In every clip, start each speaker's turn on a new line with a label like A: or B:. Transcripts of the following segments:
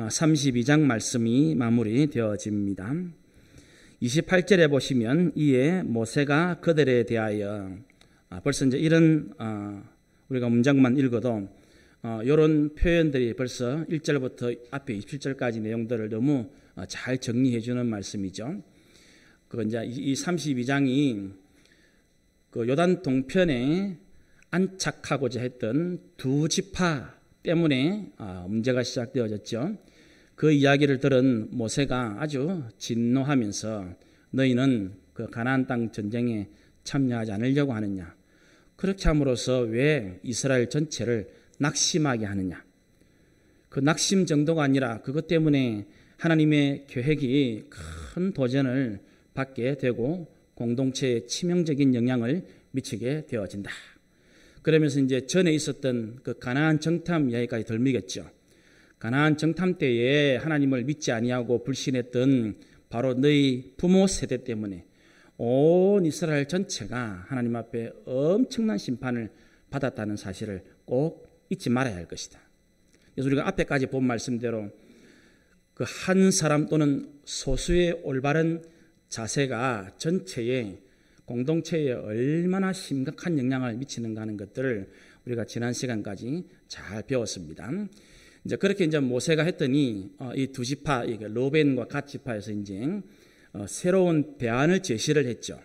A: 32장 말씀이 마무리되어집니다. 28절에 보시면 이에 모세가 그들에 대하여 벌써 이제 이런 우리가 문장만 읽어도 이런 표현들이 벌써 1절부터 앞에 27절까지 내용들을 너무 잘 정리해 주는 말씀이죠. 그 이제 이 32장이 그 요단 동편에 안착하고자 했던 두 지파 때문에 문제가 시작되어졌죠. 그 이야기를 들은 모세가 아주 진노하면서 너희는 그 가나안 땅 전쟁에 참여하지 않으려고 하느냐, 그렇게 함으로써 왜 이스라엘 전체를 낙심하게 하느냐, 그 낙심 정도가 아니라 그것 때문에 하나님의 계획이 큰 도전을 받게 되고 공동체에 치명적인 영향을 미치게 되어진다. 그러면서 이제 전에 있었던 그 가나안 정탐 이야기까지 덜미겠죠. 가나안 정탐 때에 하나님을 믿지 아니하고 불신했던 바로 너희 부모 세대 때문에 온 이스라엘 전체가 하나님 앞에 엄청난 심판을 받았다는 사실을 꼭 잊지 말아야 할 것이다. 그래서 우리가 앞에까지 본 말씀대로 그 한 사람 또는 소수의 올바른 자세가 전체에 공동체에 얼마나 심각한 영향을 미치는가 하는 것들을 우리가 지난 시간까지 잘 배웠습니다. 이제 그렇게 이제 모세가 했더니 이 두 지파, 로벤과 갓 지파에서 이제 새로운 대안을 제시를 했죠.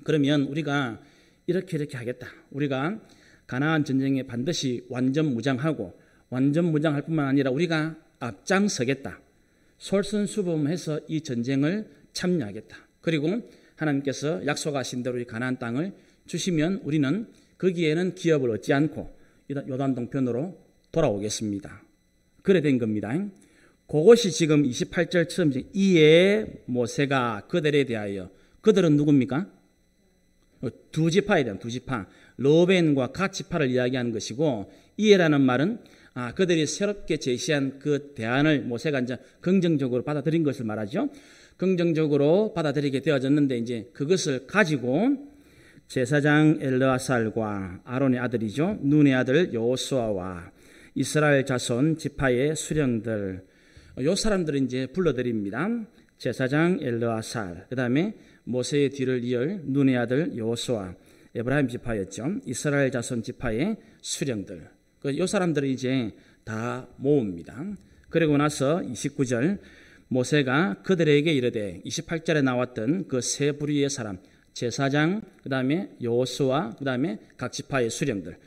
A: 그러면 우리가 이렇게 하겠다. 우리가 가나안 전쟁에 반드시 완전 무장하고 완전 무장할 뿐만 아니라 우리가 앞장서겠다. 솔선수범해서 이 전쟁을 참여하겠다. 그리고 하나님께서 약속하신 대로 이 가나안 땅을 주시면 우리는 거기에는 기업을 얻지 않고 요단 동편으로 돌아오겠습니다. 그래 된 겁니다. 그것이 지금 28절처럼 이에 모세가 그들에 대하여, 그들은 누굽니까? 두 지파에 대한 두 지파, 로벤과 갓 지파를 이야기하는 것이고, 이에라는 말은 그들이 새롭게 제시한 그 대안을 모세가 이제 긍정적으로 받아들인 것을 말하죠. 긍정적으로 받아들이게 되어졌는데 이제 그것을 가지고 제사장 엘르아살과 아론의 아들이죠, 눈의 아들 여호수아와 이스라엘 자손 지파의 수령들, 요 사람들을 이제 불러드립니다. 제사장 엘르아살, 그 다음에 모세의 뒤를 이을 눈의 아들 여호수아, 에브라임 지파였죠. 이스라엘 자손 지파의 수령들, 요 사람들을 이제 다 모읍니다. 그리고 나서 29절 모세가 그들에게 이르되, 28절에 나왔던 그 세 부류의 사람, 제사장, 그 다음에 여호수아, 그 다음에 각 지파의 수령들,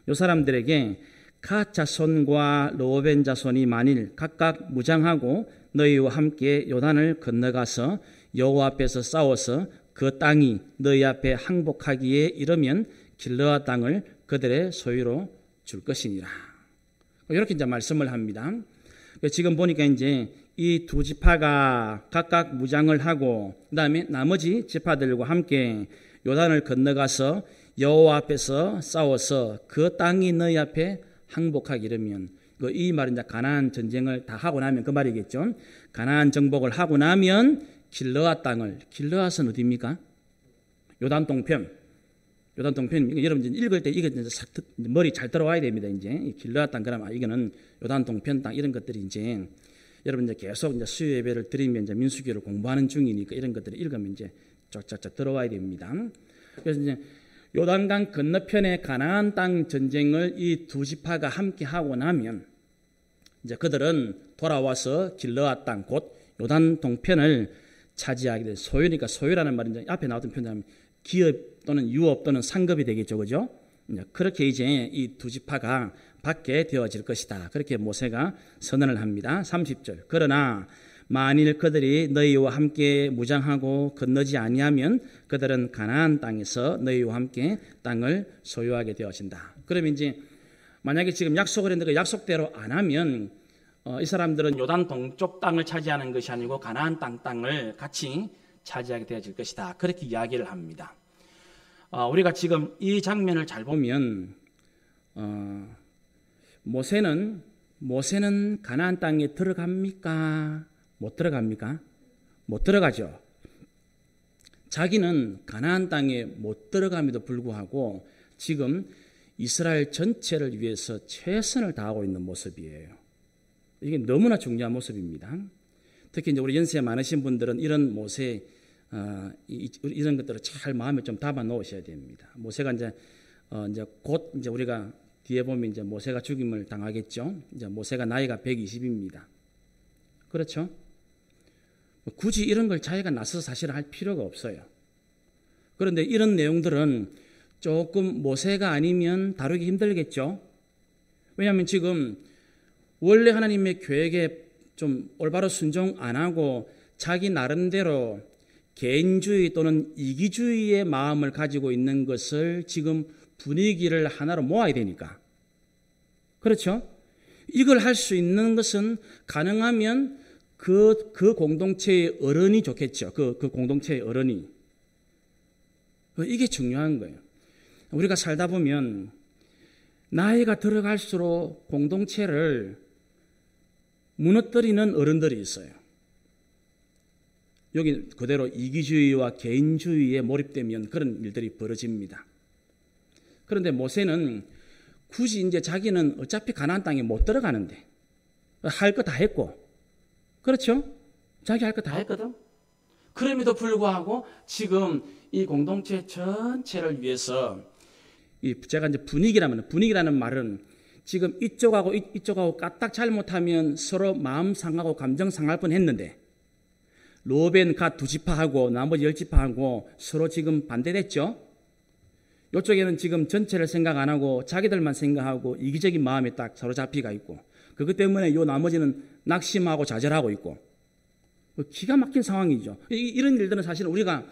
A: 요 사람들에게 갓 자손과 로벤 자손이 만일 각각 무장하고 너희와 함께 요단을 건너가서 여호와 앞에서 싸워서 그 땅이 너희 앞에 항복하기에 이르면 길르앗 땅을 그들의 소유로 줄 것이니라. 이렇게 이제 말씀을 합니다. 지금 보니까 이제 이 두 지파가 각각 무장을 하고 그다음에 나머지 지파들과 함께 요단을 건너가서 여호와 앞에서 싸워서 그 땅이 너희 앞에 항복하기 이르면, 이 말은 이제 가나안 전쟁을 다 하고 나면 그 말이겠죠. 가나안 정복을 하고 나면 길르앗 땅을, 길르앗은 어디입니까? 요단 동편. 여러분 이제 읽을 때 이게 이제 머리 잘 들어와야 됩니다. 이제 길르앗 땅, 그러면 이거는 요단 동편 땅, 이런 것들이 이제 여러분 이제 계속 이제 수요 예배를 드리면 이제 민수기를 공부하는 중이니까 이런 것들을 읽으면 이제 쫙쫙쫙 들어와야 됩니다. 그래서 이제 요단강 건너편의 가나안 땅 전쟁을 이 두 지파가 함께 하고 나면 이제 그들은 돌아와서 길르앗 땅, 곧 요단 동편을 차지하게 될 소유니까, 소유라는 말은 이제 앞에 나왔던 표현하면 기업 또는 유업 또는 상급이 되겠죠, 그죠? 그렇게 이제 이 두 지파가 받게 되어질 것이다. 그렇게 모세가 선언을 합니다. 30절. 그러나 만일 그들이 너희와 함께 무장하고 건너지 아니하면 그들은 가나안 땅에서 너희와 함께 땅을 소유하게 되어진다. 그러면 이제 만약에 지금 약속을 했는데 그 약속대로 안 하면 이 사람들은 요단 동쪽 땅을 차지하는 것이 아니고 가나안 땅을 같이 차지하게 되어질 것이다. 그렇게 이야기를 합니다. 우리가 지금 이 장면을 잘 보면 모세는 가나안 땅에 들어갑니까? 못 들어갑니까? 못 들어가죠. 자기는 가나안 땅에 못 들어감에도 불구하고 지금 이스라엘 전체를 위해서 최선을 다하고 있는 모습이에요. 이게 너무나 중요한 모습입니다. 특히 이제 우리 연세 많으신 분들은 이런 모세 이런 것들을 잘 마음에 좀 담아 놓으셔야 됩니다. 모세가 이제 곧 이제 우리가 뒤에 보면 이제 모세가 죽임을 당하겠죠. 이제 모세가 나이가 120입니다. 그렇죠? 굳이 이런 걸 자기가 나서서 사실 할 필요가 없어요. 그런데 이런 내용들은 조금 모세가 아니면 다루기 힘들겠죠. 왜냐하면 지금 원래 하나님의 계획에 좀 올바로 순종 안 하고 자기 나름대로 개인주의 또는 이기주의의 마음을 가지고 있는 것을 지금 분위기를 하나로 모아야 되니까. 그렇죠? 이걸 할 수 있는 것은 가능하면 그 공동체의 어른이 좋겠죠. 그 공동체의 어른이. 이게 중요한 거예요. 우리가 살다 보면 나이가 들어갈수록 공동체를 무너뜨리는 어른들이 있어요. 여기 그대로 이기주의와 개인주의에 몰입되면 그런 일들이 벌어집니다. 그런데 모세는 굳이 이제 자기는 어차피 가나안 땅에 못 들어가는데 할 거 다 했고, 그렇죠? 자기 할 거 다 했거든. 그럼에도 불구하고 지금 이 공동체 전체를 위해서 제가 이제 분위기라는 말은 지금 이쪽하고 까딱 잘못하면 서로 마음 상하고 감정 상할 뻔했는데 로벤 갓 두 지파하고 나머지 10지파하고 서로 지금 반대됐죠. 이쪽에는 지금 전체를 생각 안 하고 자기들만 생각하고 이기적인 마음에 딱 사로잡히가 있고, 그것 때문에 요 나머지는 낙심하고 좌절하고 있고, 기가 막힌 상황이죠. 이런 일들은 사실 우리가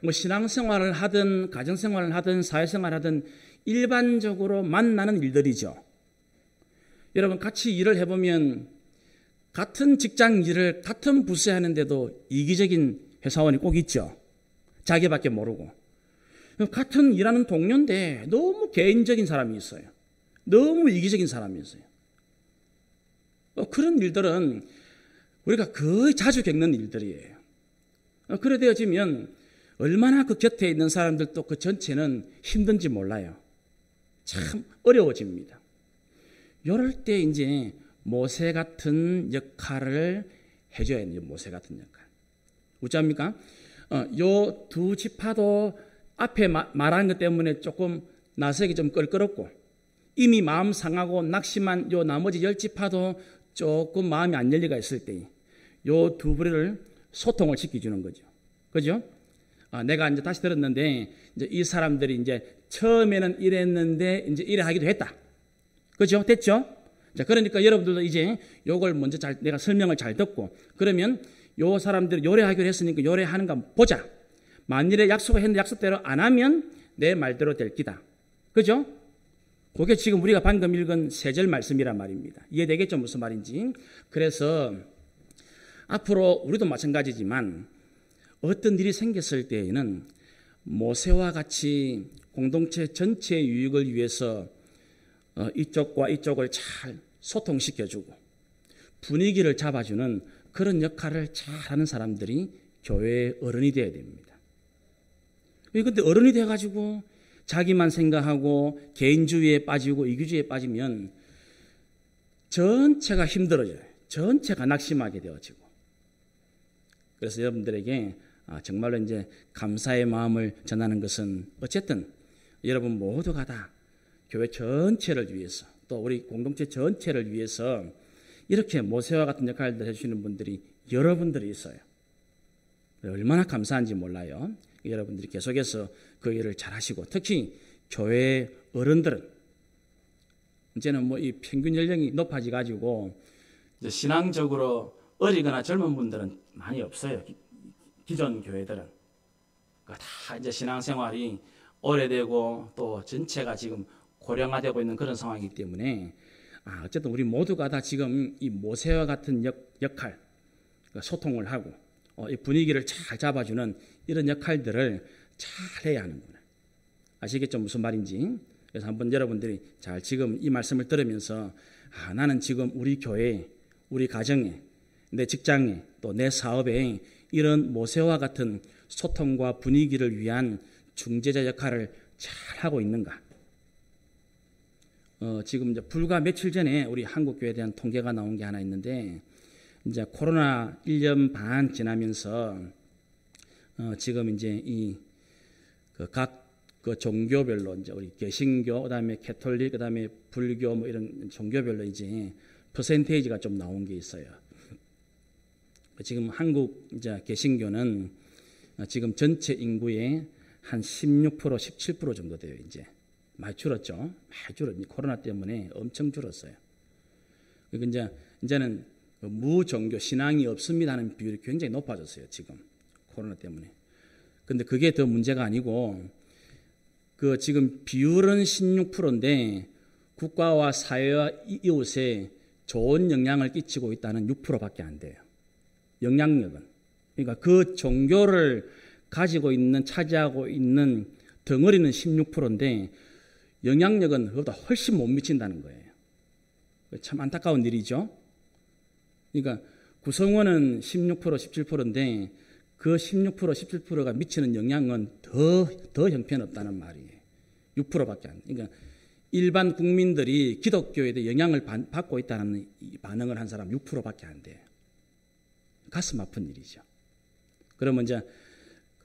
A: 뭐 신앙생활을 하든 가정생활을 하든 사회생활을 하든 일반적으로 만나는 일들이죠. 여러분 같이 일을 해보면 같은 직장 일을 같은 부서에 하는데도 이기적인 회사원이 꼭 있죠. 자기밖에 모르고. 같은 일하는 동료인데 너무 개인적인 사람이 있어요. 너무 이기적인 사람이 있어요. 그런 일들은 우리가 거의 자주 겪는 일들이에요. 그래 되어지면 얼마나 그 곁에 있는 사람들도 그 전체는 힘든지 몰라요. 참 어려워집니다. 이럴 때 이제 모세 같은 역할을 해줘야 돼요. 모세 같은 역할. 어찌합니까? 요 두 지파도 앞에 말한 것 때문에 조금 나서기 좀 껄끄럽고, 이미 마음 상하고 낙심한 요 나머지 10지파도 조금 마음이 안 열리가 있을 때 요 두 부류를 소통을 시켜주는 거죠. 그죠? 내가 이제 다시 들었는데 이제 이 사람들이 이제 처음에는 이랬는데 이제 이래 하기도 했다. 그죠? 됐죠? 자, 그러니까 여러분들도 이제 요걸 먼저 내가 설명을 잘 듣고, 그러면 요 사람들이 요래하기로 했으니까 요래하는가 보자. 만일에 약속을 했는데 약속대로 안 하면 내 말대로 될 기다. 그죠? 그게 지금 우리가 방금 읽은 3절 말씀이란 말입니다. 이해되겠죠? 무슨 말인지. 그래서 앞으로 우리도 마찬가지지만 어떤 일이 생겼을 때에는 모세와 같이 공동체 전체의 유익을 위해서 이쪽과 이쪽을 잘 소통시켜주고 분위기를 잡아주는 그런 역할을 잘하는 사람들이 교회의 어른이 되어야 됩니다. 그런데 어른이 돼가지고 자기만 생각하고 개인주의에 빠지고 이기주의에 빠지면 전체가 힘들어져요. 전체가 낙심하게 되어지고. 그래서 여러분들에게 정말로 이제 감사의 마음을 전하는 것은 어쨌든 여러분 모두가 다 교회 전체를 위해서 또 우리 공동체 전체를 위해서 이렇게 모세와 같은 역할을 해주시는 분들이 여러분들이 있어요. 얼마나 감사한지 몰라요. 여러분들이 계속해서 그 일을 잘 하시고, 특히 교회 어른들은 이제는 뭐 이 평균 연령이 높아져 가지고 신앙적으로 어리거나 젊은 분들은 많이 없어요. 기존 교회들은 다 이제 신앙생활이 오래되고 또 전체가 지금 고령화되고 있는 그런 상황이기 때문에 어쨌든 우리 모두가 다 지금 이 모세와 같은 역할, 소통을 하고 이 분위기를 잘 잡아주는 이런 역할들을 잘 해야 하는구나. 아시겠죠? 무슨 말인지. 그래서 한번 여러분들이 잘 지금 이 말씀을 들으면서 나는 지금 우리 교회에, 우리 가정에, 내 직장에, 또 내 사업에 이런 모세와 같은 소통과 분위기를 위한 중재자 역할을 잘 하고 있는가? 지금 이제 불과 며칠 전에 우리 한국 교회에 대한 통계가 나온 게 하나 있는데, 이제 코로나 1년 반 지나면서 지금 이제 이 각 그 종교별로 이제 우리 개신교, 그다음에 캐톨릭, 그다음에 불교 뭐 이런 종교별로 이제 퍼센테이지가 좀 나온 게 있어요. 지금 한국 이제 개신교는 지금 전체 인구의 한 16%, 17% 정도 돼요. 이제 많이 줄었죠. 많이 줄었죠. 코로나 때문에 엄청 줄었어요. 그러니까 이제는 무종교 신앙이 없습니다 하는 비율이 굉장히 높아졌어요. 지금 코로나 때문에. 근데 그게 더 문제가 아니고, 그 지금 비율은 16%인데 국가와 사회와 이웃에 좋은 영향을 끼치고 있다는 6%밖에 안 돼요. 영향력은. 그러니까 그 종교를 가지고 있는, 차지하고 있는 덩어리는 16%인데 영향력은 그보다 훨씬 못 미친다는 거예요. 참 안타까운 일이죠. 그러니까 구성원은 16%, 17%인데 그 16%, 17%가 미치는 영향은 더 형편없다는 말이에요. 6%밖에 안 돼요. 그러니까 일반 국민들이 기독교에 대해 영향을 받고 있다는 반응을 한 사람 6%밖에 안 돼요. 가슴 아픈 일이죠. 그러면 이제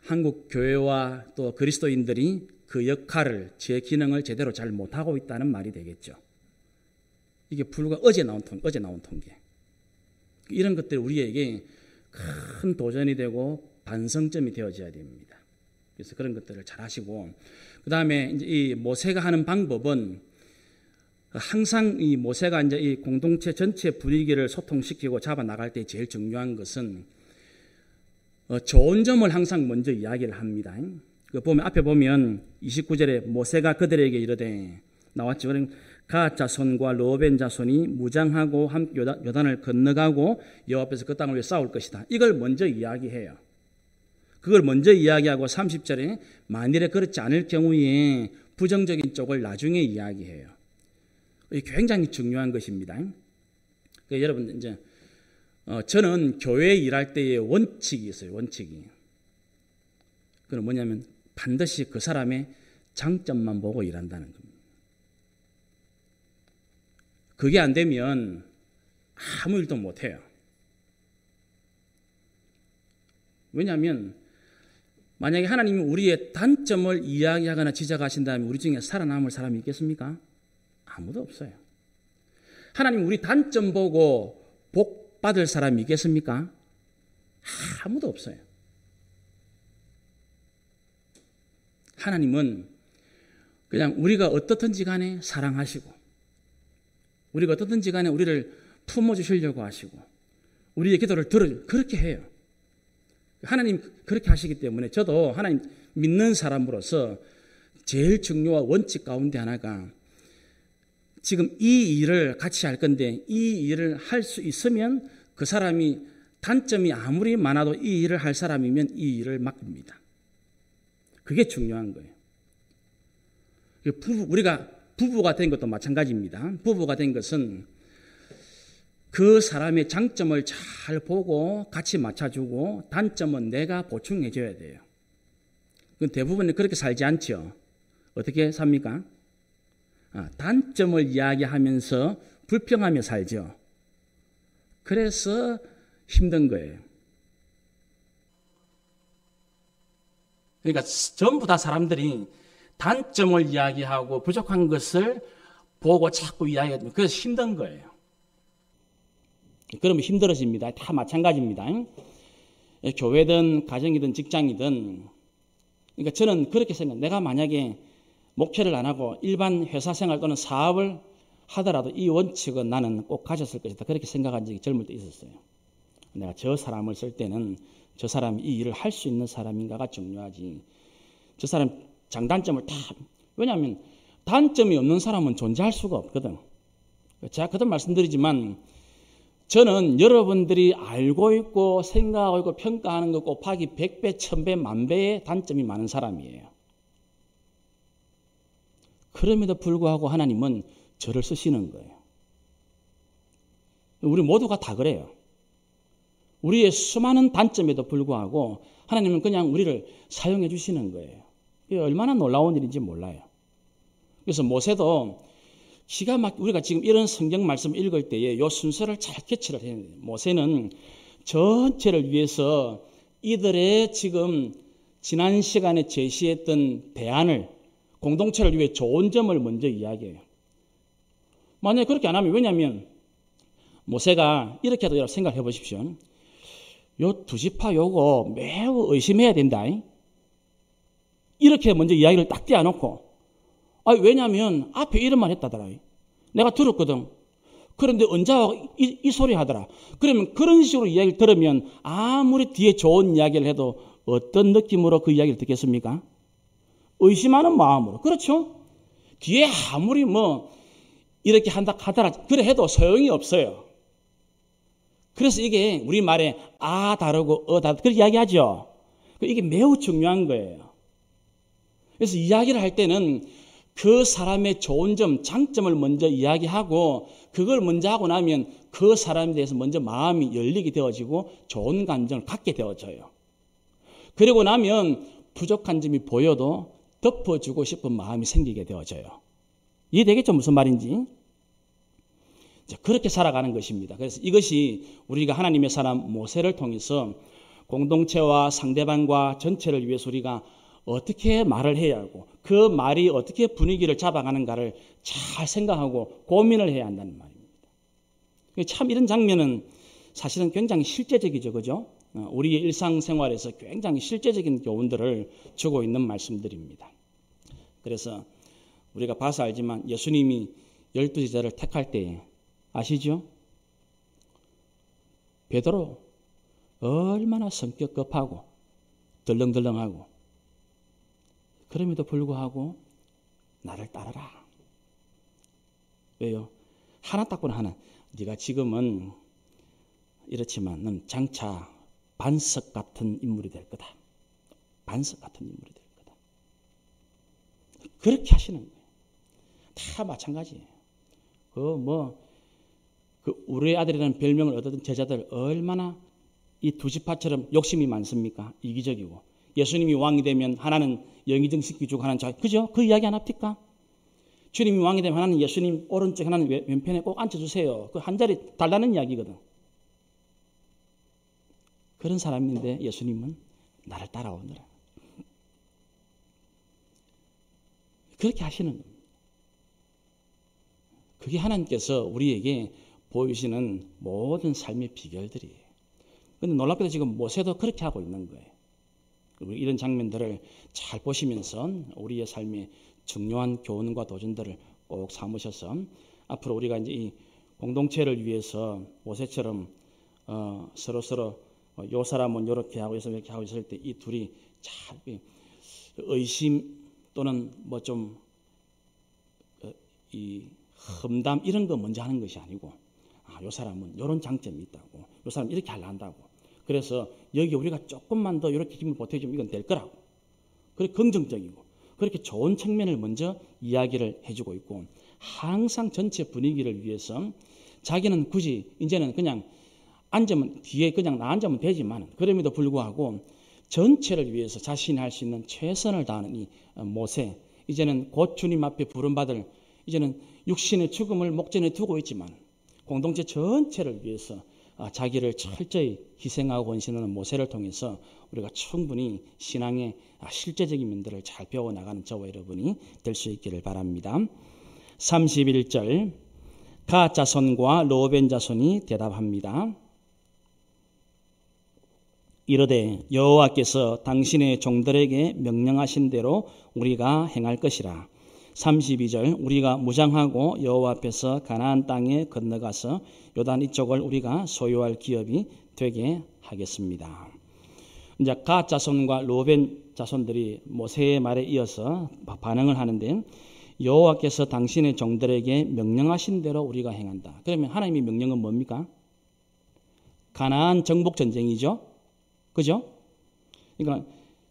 A: 한국 교회와 또 그리스도인들이 그 역할을, 제 기능을 제대로 잘 못하고 있다는 말이 되겠죠. 이게 불과 어제 나온 통계. 이런 것들이 우리에게 큰 도전이 되고 반성점이 되어져야 됩니다. 그래서 그런 것들을 잘 하시고, 그 다음에 이제 이 모세가 하는 방법은 항상 이 모세가 이제 이 공동체 전체 분위기를 소통시키고 잡아 나갈 때 제일 중요한 것은 좋은 점을 항상 먼저 이야기를 합니다. 그 보면 앞에 보면 29절에 모세가 그들에게 이르되 나왔죠. 갓 자손과 르우벤 자손이 무장하고 함께 요단을 건너가고 여호와 앞에서 그 땅을 위해 싸울 것이다. 이걸 먼저 이야기해요. 그걸 먼저 이야기하고 30절에 만일에 그렇지 않을 경우에 부정적인 쪽을 나중에 이야기해요. 이게 굉장히 중요한 것입니다. 그러니까 여러분 이제 저는 교회 일할 때의 원칙이 있어요. 원칙이. 그건 뭐냐면 반드시 그 사람의 장점만 보고 일한다는 겁니다. 그게 안 되면 아무 일도 못 해요. 왜냐하면 만약에 하나님이 우리의 단점을 이야기하거나 지적하신다면 우리 중에 살아남을 사람이 있겠습니까? 아무도 없어요. 하나님 우리 단점 보고 복 받을 사람이 있겠습니까? 아무도 없어요. 하나님은 그냥 우리가 어떻든지 간에 사랑하시고, 우리가 어떻든지 간에 우리를 품어주시려고 하시고, 우리의 기도를 그렇게 해요. 하나님 그렇게 하시기 때문에 저도 하나님 믿는 사람으로서 제일 중요한 원칙 가운데 하나가, 지금 이 일을 같이 할 건데 이 일을 할 수 있으면 그 사람이 단점이 아무리 많아도 이 일을 할 사람이면 이 일을 맡깁니다. 그게 중요한 거예요. 우리가 부부가 된 것도 마찬가지입니다. 부부가 된 것은 그 사람의 장점을 잘 보고 같이 맞춰주고 단점은 내가 보충해줘야 돼요. 대부분 그렇게 살지 않죠. 어떻게 삽니까? 단점을 이야기하면서 불평하며 살죠. 그래서 힘든 거예요. 그러니까 전부 다 사람들이 단점을 이야기하고 부족한 것을 보고 자꾸 이야기하면 그래서 힘든 거예요. 그러면 힘들어집니다. 다 마찬가지입니다. 교회든 가정이든 직장이든. 그러니까 저는 그렇게 생각해요. 내가 만약에 목회를 안 하고 일반 회사 생활 또는 사업을 하더라도 이 원칙은 나는 꼭 가졌을 것이다. 그렇게 생각한 적이 젊을 때 있었어요. 내가 저 사람을 쓸 때는 저 사람이 이 일을 할 수 있는 사람인가가 중요하지. 저 사람 장단점을 다, 왜냐하면 단점이 없는 사람은 존재할 수가 없거든. 제가 그동안 말씀드리지만 저는 여러분들이 알고 있고 생각하고 있고 평가하는 것 곱하기 100배, 1000배, 만배의 단점이 많은 사람이에요. 그럼에도 불구하고 하나님은 저를 쓰시는 거예요. 우리 모두가 다 그래요. 우리의 수많은 단점에도 불구하고 하나님은 그냥 우리를 사용해 주시는 거예요. 이게 얼마나 놀라운 일인지 몰라요. 그래서 모세도 기가 막 우리가 지금 이런 성경 말씀 읽을 때에 요 순서를 잘 캐치를 해야 돼요. 모세는 전체를 위해서 이들의 지금 지난 시간에 제시했던 대안을 공동체를 위해 좋은 점을 먼저 이야기해요. 만약에 그렇게 안 하면 왜냐하면 모세가 이렇게 하도 생각해 보십시오. 요 두 지파 요거 매우 의심해야 된다. 이렇게 먼저 이야기를 딱 띄워놓고 왜냐하면 앞에 이름만 했다더라. 내가 들었거든. 그런데 언제 이 소리 하더라. 그러면 그런 식으로 이야기를 들으면 아무리 뒤에 좋은 이야기를 해도 어떤 느낌으로 그 이야기를 듣겠습니까? 의심하는 마음으로. 그렇죠? 뒤에 아무리 이렇게 한다 하더라. 그래 해도 소용이 없어요. 그래서 이게 우리말에 다르고 다르고 그렇게 이야기하죠. 이게 매우 중요한 거예요. 그래서 이야기를 할 때는 그 사람의 좋은 점, 장점을 먼저 이야기하고 그걸 먼저 하고 나면 그 사람에 대해서 먼저 마음이 열리게 되어지고 좋은 감정을 갖게 되어져요. 그리고 나면 부족한 점이 보여도 덮어주고 싶은 마음이 생기게 되어져요. 이해되겠죠? 무슨 말인지? 그렇게 살아가는 것입니다. 그래서 이것이 우리가 하나님의 사람 모세를 통해서 공동체와 상대방과 전체를 위해서 우리가 어떻게 말을 해야 하고 그 말이 어떻게 분위기를 잡아가는가를 잘 생각하고 고민을 해야 한다는 말입니다. 참 이런 장면은 사실은 굉장히 실제적이죠. 그죠? 우리의 일상생활에서 굉장히 실제적인 교훈들을 주고 있는 말씀들입니다. 그래서 우리가 봐서 알지만 예수님이 12제자를 택할 때 아시죠? 베드로 얼마나 성격 급하고 덜렁덜렁하고 그럼에도 불구하고 나를 따르라. 왜요? 하나 딱보나 하나. 네가 지금은 이렇지만 넌 장차 반석 같은 인물이 될 거다. 반석 같은 인물이 될 거다. 그렇게 하시는 거예요. 다 마찬가지예요. 우리의 아들이라는 별명을 얻었던 제자들 얼마나 이 두 지파처럼 욕심이 많습니까? 이기적이고. 예수님이 왕이 되면 하나는 영의정 시키주고 하나는 자기. 그죠? 그 이야기 안 합니까? 주님이 왕이 되면 하나는 예수님 오른쪽 하나는 왼편에 꼭 앉혀주세요. 그 한 자리 달라는 이야기거든. 그런 사람인데 예수님은 나를 따라오느라. 그렇게 하시는 겁니다. 그게 하나님께서 우리에게 보여주시는 모든 삶의 비결들이에요. 그런데 놀랍게도 지금 모세도 그렇게 하고 있는 거예요. 이런 장면들을 잘 보시면서 우리의 삶의 중요한 교훈과 도전들을 꼭 삼으셔서 앞으로 우리가 이제 이 공동체를 위해서 모세처럼 서로 요 사람은 이렇게 하고 있어 이렇게 하고 있을 때 이 둘이 잘 의심 또는 이 험담 이런 거 먼저 하는 것이 아니고 요 사람은 이런 장점이 있다고 요 사람 이렇게 하려 한다고 그래서 여기 우리가 조금만 더 이렇게 힘을 보태주면 이건 될 거라고 그렇게 긍정적이고 그렇게 좋은 측면을 먼저 이야기를 해주고 있고 항상 전체 분위기를 위해서 자기는 굳이 이제는 그냥 앉으면 뒤에 그냥 나 앉으면 되지만 그럼에도 불구하고 전체를 위해서 자신이 할 수 있는 최선을 다하는 이 모세 이제는 곧 주님 앞에 부름받을 이제는 육신의 죽음을 목전에 두고 있지만 공동체 전체를 위해서 자기를 철저히 희생하고 헌신하는 모세를 통해서 우리가 충분히 신앙의 실제적인 면들을 잘 배워나가는 저와 여러분이 될 수 있기를 바랍니다. 31절 갓 자손과 로벤 자손이 대답합니다. 이르되 여호와께서 당신의 종들에게 명령하신 대로 우리가 행할 것이라. 32절 우리가 무장하고 여호와 앞에서 가나안 땅에 건너가서 요단 이쪽을 우리가 소유할 기업이 되게 하겠습니다. 이제 갓 자손과 로벤 자손들이 모세의 말에 이어서 반응을 하는데 여호와께서 당신의 종들에게 명령하신 대로 우리가 행한다. 그러면 하나님의 명령은 뭡니까? 가나안 정복 전쟁이죠. 그죠? 그러니까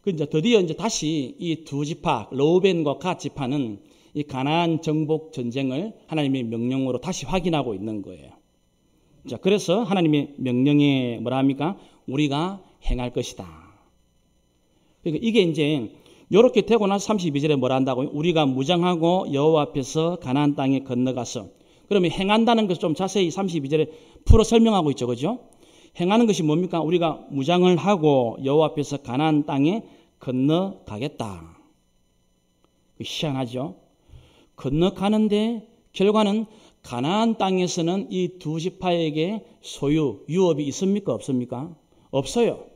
A: 이제 드디어 이제 다시 이 두 지파 로벤과 갓 지파는 이 가나안 정복 전쟁을 하나님의 명령으로 다시 확인하고 있는 거예요. 자, 그래서 하나님의 명령에 뭐라 합니까? 우리가 행할 것이다. 그러니까 이게 이제 이렇게 되고 나서 32절에 뭐라 한다고요? 우리가 무장하고 여호와 앞에서 가나안 땅에 건너가서. 그러면 행한다는 것을 좀 자세히 32절에 풀어 설명하고 있죠. 그죠? 행하는 것이 뭡니까? 우리가 무장을 하고 여호와 앞에서 가나안 땅에 건너가겠다. 희한하죠? 건너가는데 결과는 가나안 땅에서는 이 두 지파에게 소유, 유업이 있습니까? 없습니까? 없어요.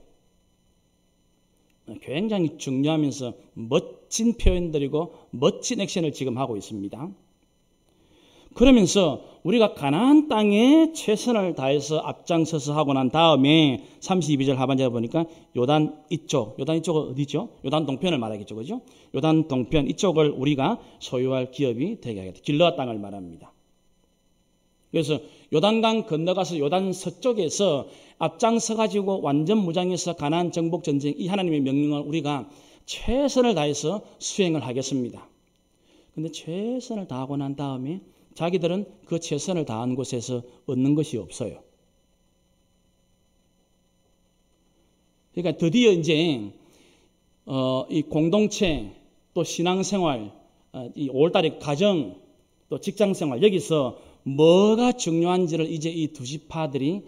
A: 굉장히 중요하면서 멋진 표현들이고 멋진 액션을 지금 하고 있습니다. 그러면서 우리가 가나안 땅에 최선을 다해서 앞장서서 하고 난 다음에 32절 하반절에 보니까 요단 이쪽은 어디죠? 요단 동편을 말하겠죠. 그죠? 요단 동편 이쪽을 우리가 소유할 기업이 되게 하겠다. 길르앗 땅을 말합니다. 그래서 요단강 건너가서 요단 서쪽에서 앞장서 가지고 완전 무장해서 가나안 정복 전쟁, 이 하나님의 명령을 우리가 최선을 다해서 수행을 하겠습니다. 근데 최선을 다하고 난 다음에 자기들은 그 최선을 다한 곳에서 얻는 것이 없어요. 그러니까 드디어 이제 이 공동체, 또 신앙생활, 이 5월달에 가정, 또 직장생활, 여기서 뭐가 중요한지를 이제 이 두 지파들이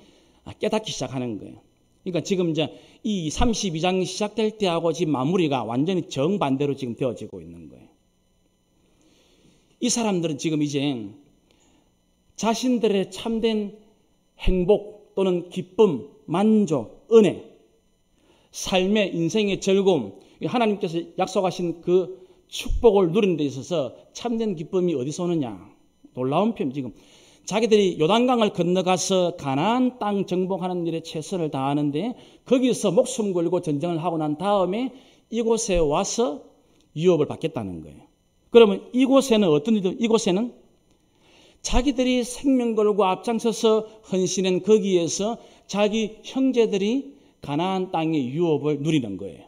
A: 깨닫기 시작하는 거예요. 그러니까 지금 이제 이 32장 시작될 때하고 지금 마무리가 완전히 정반대로 지금 되어지고 있는 거예요. 이 사람들은 지금 이제 자신들의 참된 행복 또는 기쁨, 만족, 은혜, 삶의 인생의 즐거움, 하나님께서 약속하신 그 축복을 누리는 데 있어서 참된 기쁨이 어디서 오느냐? 놀라운 표현. 지금 자기들이 요단강을 건너가서 가나안 땅 정복하는 일에 최선을 다하는데 거기서 목숨 걸고 전쟁을 하고 난 다음에 이곳에 와서 유업을 받겠다는 거예요. 그러면 이곳에는 어떤 일들? 이곳에는 자기들이 생명 걸고 앞장서서 헌신한 거기에서 자기 형제들이 가나안 땅의 유업을 누리는 거예요.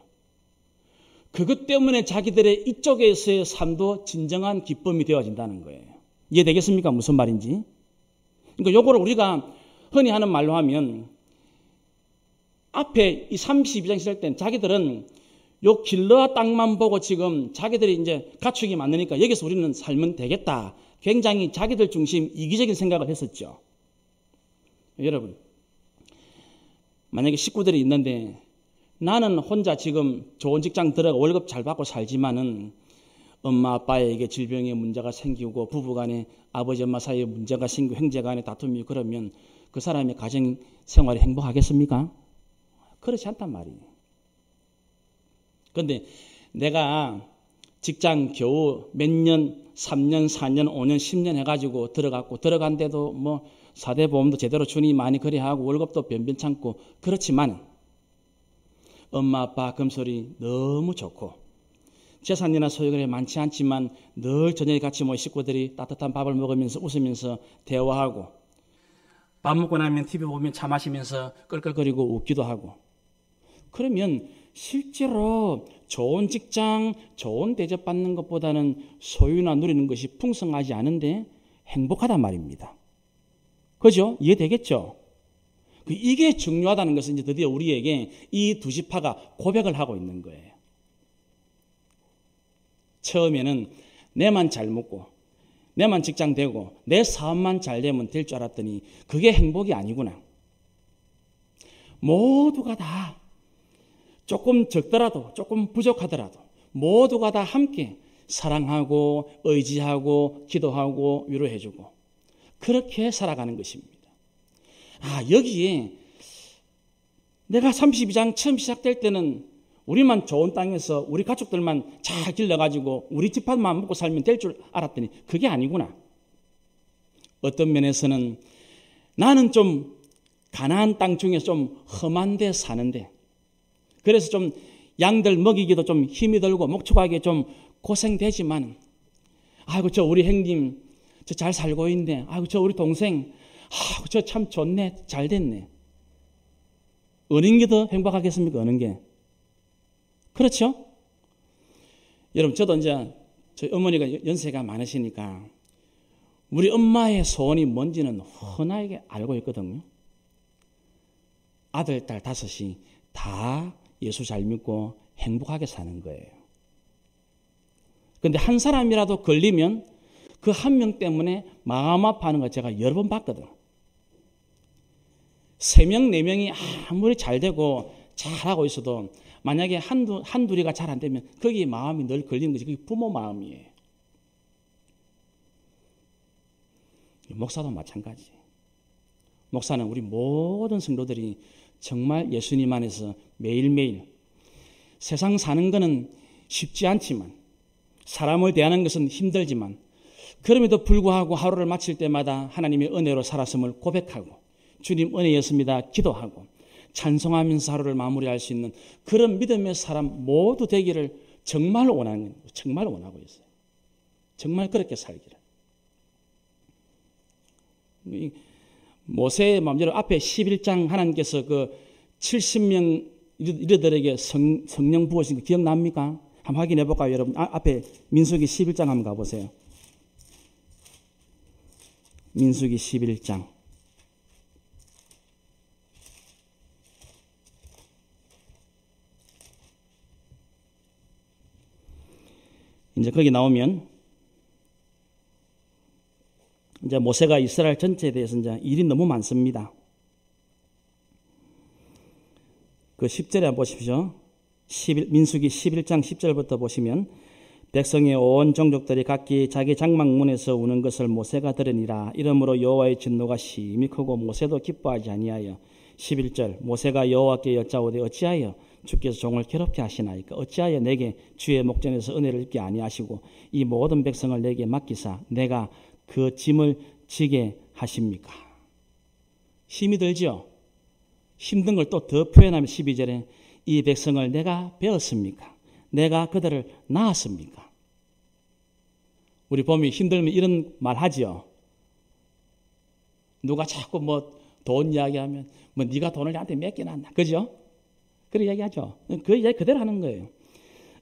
A: 그것 때문에 자기들의 이쪽에서의 삶도 진정한 기쁨이 되어진다는 거예요. 이해되겠습니까? 무슨 말인지? 그러니까 요거를 우리가 흔히 하는 말로 하면 앞에 이 32장 시작 때는 자기들은 요 길르앗 땅만 보고 지금 자기들이 이제 가축이 많으니까 여기서 우리는 살면 되겠다. 굉장히 자기들 중심 이기적인 생각을 했었죠. 여러분, 만약에 식구들이 있는데 나는 혼자 지금 좋은 직장 들어가 월급 잘 받고 살지만은 엄마 아빠에게 질병의 문제가 생기고 부부간에 아버지 엄마 사이에 문제가 생기고 형제간에 다툼이 그러면 그 사람의 가정 생활이 행복하겠습니까? 그렇지 않단 말이에요. 그런데 내가 직장 겨우 몇 년, 3년, 4년, 5년, 10년 해가지고 들어간데도 뭐 4대 보험도 제대로 주니 많이 그래하고 월급도 변변찮고 그렇지만 엄마 아빠 금소리 너무 좋고 재산이나 소유가 많지 않지만 늘 저녁에 같이 모인 식구들이 따뜻한 밥을 먹으면서 웃으면서 대화하고 밥 먹고 나면 TV 보면 차 마시면서 끌끌거리고 웃기도 하고 그러면 실제로 좋은 직장, 좋은 대접받는 것보다는 소유나 누리는 것이 풍성하지 않은데 행복하단 말입니다. 그죠? 이해되겠죠? 이게 중요하다는 것은 이제 드디어 우리에게 이 두 지파가 고백을 하고 있는 거예요. 처음에는 내만 잘 먹고 내만 직장 되고 내 사업만 잘 되면 될 줄 알았더니 그게 행복이 아니구나. 모두가 다 조금 적더라도 조금 부족하더라도 모두가 다 함께 사랑하고 의지하고 기도하고 위로해주고 그렇게 살아가는 것입니다. 여기에 내가 32장 처음 시작될 때는 우리만 좋은 땅에서 우리 가족들만 잘 길러가지고 우리 집안만 먹고 살면 될 줄 알았더니 그게 아니구나. 어떤 면에서는 나는 좀 가나안 땅 중에 좀 험한 데 사는데 그래서 좀 양들 먹이기도 좀 힘이 들고 목축하기 좀 고생되지만 아이고 저 우리 형님 저 잘 살고 있네. 아이고 저 우리 동생 아이고 저 참 좋네. 잘 됐네. 어느 게 더 행복하겠습니까? 어느 게? 그렇죠? 여러분 저도 이제 저희 어머니가 연세가 많으시니까 우리 엄마의 소원이 뭔지는 흔하게 알고 있거든요. 아들, 딸 5이 다 예수 잘 믿고 행복하게 사는 거예요. 그런데 한 사람이라도 걸리면 그 한 명 때문에 마음 아파하는 거 제가 여러 번 봤거든. 3명, 4명이 아무리 잘 되고 잘하고 있어도 만약에 한둘이가 잘 안 되면 거기 마음이 늘 걸리는 거지. 그게 부모 마음이에요. 목사도 마찬가지. 목사는 우리 모든 성도들이 정말 예수님 안에서 매일매일 세상 사는 것은 쉽지 않지만 사람을 대하는 것은 힘들지만 그럼에도 불구하고 하루를 마칠 때마다 하나님의 은혜로 살았음을 고백하고 주님 은혜였습니다 기도하고 찬송하면서 하루를 마무리할 수 있는 그런 믿음의 사람 모두 되기를 정말 원하는 거예요. 정말 원하고 있어요. 정말 그렇게 살기를. 모세의 마음대로 앞에 11장 하나님께서 그 70명 이르들에게 성령 부으신 거 기억납니까? 한번 확인해 볼까요, 여러분? 앞에 민수기 11장 한번 가보세요. 민수기 11장. 이제 거기 나오면 이제 모세가 이스라엘 전체에 대해서 이제 일이 너무 많습니다. 그 10절에 한번 보십시오. 민수기 11장 10절부터 보시면 백성의 온 종족들이 각기 자기 장막문에서 우는 것을 모세가 들으니라. 이러므로 여호와의 진노가 심히 크고 모세도 기뻐하지 아니하여 11절 모세가 여호와께 여짜오되 어찌하여 주께서 종을 괴롭게 하시나이까? 어찌하여 내게 주의 목전에서 은혜를 입게 아니하시고 이 모든 백성을 내게 맡기사 내가 그 짐을 지게 하십니까? 힘이 들죠? 힘든 걸 또 더 표현하면 12절에 이 백성을 내가 배웠습니까? 내가 그들을 낳았습니까? 우리 보면 힘들면 이런 말 하지요. 누가 자꾸 뭐 돈 이야기하면 뭐 네가 돈을 나한테 맡겨놨나? 그죠? 그런 이야기하죠. 그 이야기 그대로 하는 거예요.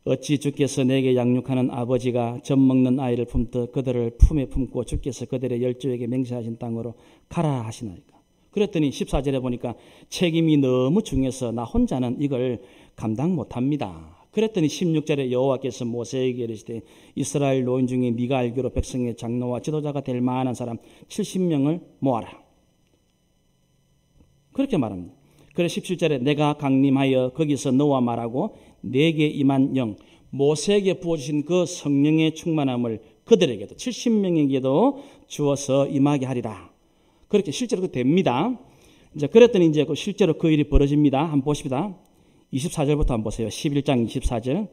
A: 어찌 주께서 내게 양육하는 아버지가 젖 먹는 아이를 품듯 그들을 품에 품고 주께서 그들의 열조에게 맹세하신 땅으로 가라 하시나이까. 그랬더니 14절에 보니까 책임이 너무 중해서 나 혼자는 이걸 감당 못합니다. 그랬더니 16절에 여호와께서 모세에게 이르시되 이스라엘 노인 중에 네가 알기로 백성의 장로와 지도자가 될 만한 사람 70명을 모아라. 그렇게 말합니다. 그래서 17절에 내가 강림하여 거기서 너와 말하고 내게 임한 영 모세에게 부어주신 그 성령의 충만함을 그들에게도 70명에게도 주어서 임하게 하리라. 그렇게 실제로 됩니다. 이제 그랬더니 이제 실제로 그 일이 벌어집니다. 한번 보십시다. 24절부터 한번 보세요. 11장 24절.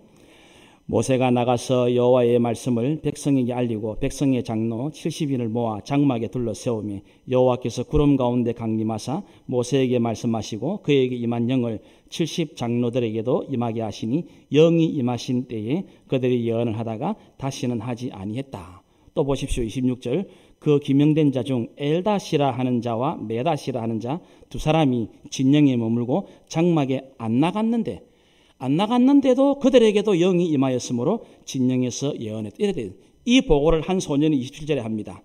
A: 모세가 나가서 여호와의 말씀을 백성에게 알리고 백성의 장로 70인을 모아 장막에 둘러 세우며 여호와께서 구름 가운데 강림하사 모세에게 말씀하시고 그에게 임한 영을 70 장로들에게도 임하게 하시니 영이 임하신 때에 그들이 예언을 하다가 다시는 하지 아니했다. 또 보십시오. 26절. 그 기명된 자 중 엘다시라 하는 자와 메다시라 하는 자 두 사람이 진영에 머물고 장막에 안 나갔는데도 그들에게도 영이 임하였으므로 진영에서 예언했다. 이래 이 보고를 한 소년이 27절에 합니다.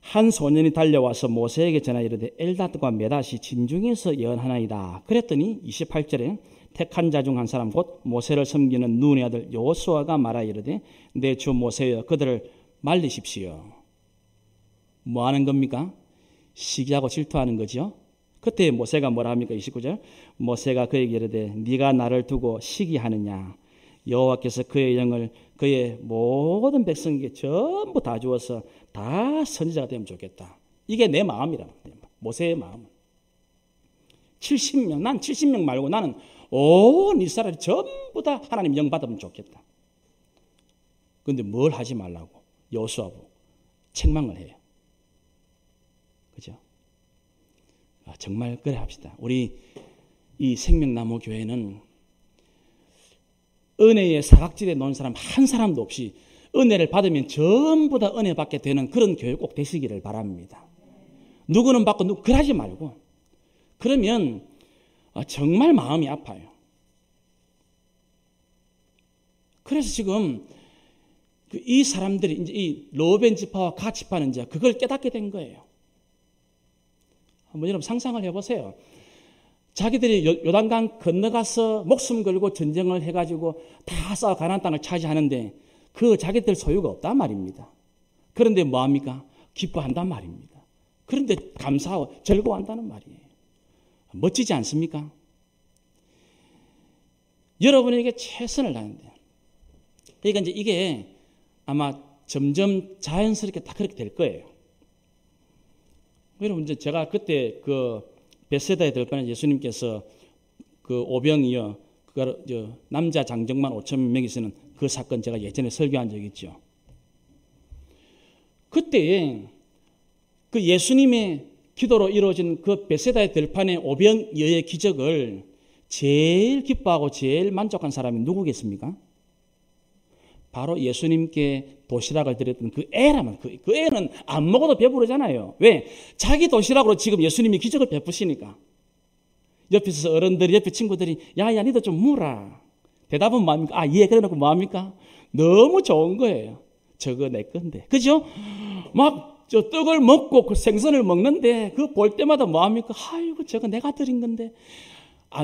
A: 한 소년이 달려와서 모세에게 전하 이르되 엘닷과 메닷이 진중에서 예언하나이다. 그랬더니 28절에 택한 자 중 한 사람 곧 모세를 섬기는 눈의 아들 여호수아가 말하 이르되 내 주 모세여 그들을 말리십시오. 뭐 하는 겁니까? 시기하고 질투하는 거죠. 그때 모세가 뭐라 합니까? 29절. 모세가 그에게 이르되 네가 나를 두고 시기하느냐? 여호와께서 그의 영을 그의 모든 백성에게 전부 다 주어서 다 선지자가 되면 좋겠다. 이게 내 마음이라. 모세의 마음. 70명, 난 70명 말고 나는 온 이스라엘이 전부 다 하나님 영 받으면 좋겠다. 그런데 뭘 하지 말라고? 여호수아고 책망을 해요. 그죠? 정말 그래 합시다. 우리 이 생명나무 교회는 은혜의 사각지대에 놓은 사람 한 사람도 없이 은혜를 받으면 전부 다 은혜 받게 되는 그런 교회 꼭 되시기를 바랍니다. 누구는 받고 누구 그러지 말고 그러면 정말 마음이 아파요. 그래서 지금 이 사람들이 이제 이 로벤 지파와 갓 지파는 이제 그걸 깨닫게 된 거예요. 한번 여러분 상상을 해보세요. 자기들이 요단강 건너가서 목숨 걸고 전쟁을 해가지고 다 싸워 가나안 땅을 차지하는데 그 자기들 소유가 없단 말입니다. 그런데 뭐합니까? 기뻐한단 말입니다. 그런데 감사하고 즐거워한다는 말이에요. 멋지지 않습니까? 여러분에게 최선을 다하는데, 그러니까 이제 이게 아마 점점 자연스럽게 다 그렇게 될 거예요. 여러분, 이제 제가 그때 그 베세다에 들판에 예수님께서 그 오병이어 남자 장정만 5천 명이 쓰는 그 사건 제가 예전에 설교한 적이 있죠. 그때 그 예수님의 기도로 이루어진 그 베세다의 들판의 오병이어의 기적을 제일 기뻐하고 제일 만족한 사람이 누구겠습니까? 바로 예수님께 도시락을 드렸던 그 애라면, 그 애는 안 먹어도 배부르잖아요. 왜? 자기 도시락으로 지금 예수님이 기적을 베푸시니까. 옆에서 어른들이, 옆에 친구들이, 야, 니도 좀 물어라. 대답은 뭐합니까? 예, 그래 놓고 뭐합니까? 너무 좋은 거예요. 저거 내 건데. 그죠? 막, 저 떡을 먹고 그 생선을 먹는데, 그 볼 때마다 뭐합니까? 아이고, 저거 내가 드린 건데.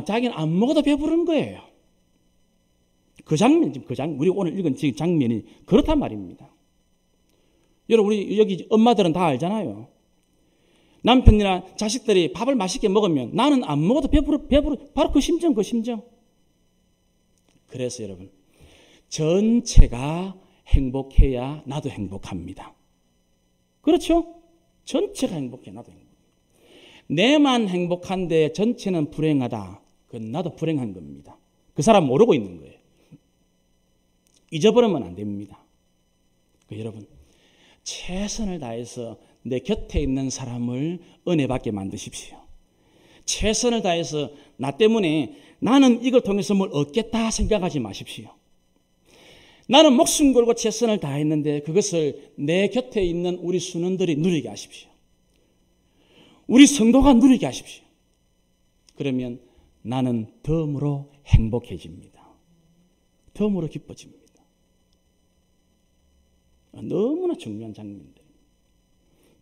A: 자기는 안 먹어도 배부른 거예요. 그 장면, 우리 오늘 읽은 지금 장면이 그렇단 말입니다. 여러분, 우리 여기 엄마들은 다 알잖아요. 남편이나 자식들이 밥을 맛있게 먹으면 나는 안 먹어도 배부르, 바로 그 심정. 그래서 여러분, 전체가 행복해야 나도 행복합니다. 그렇죠? 전체가 행복해, 나도 행복해. 내만 행복한데 전체는 불행하다. 그건 나도 불행한 겁니다. 그 사람 모르고 있는 거예요. 잊어버리면 안 됩니다. 여러분, 최선을 다해서 내 곁에 있는 사람을 은혜 받게 만드십시오. 최선을 다해서 나 때문에 나는 이걸 통해서 뭘 얻겠다 생각하지 마십시오. 나는 목숨 걸고 최선을 다했는데 그것을 내 곁에 있는 우리 순원들이 누리게 하십시오. 우리 성도가 누리게 하십시오. 그러면 나는 덤으로 행복해집니다. 덤으로 기뻐집니다. 너무나 중요한 장면들.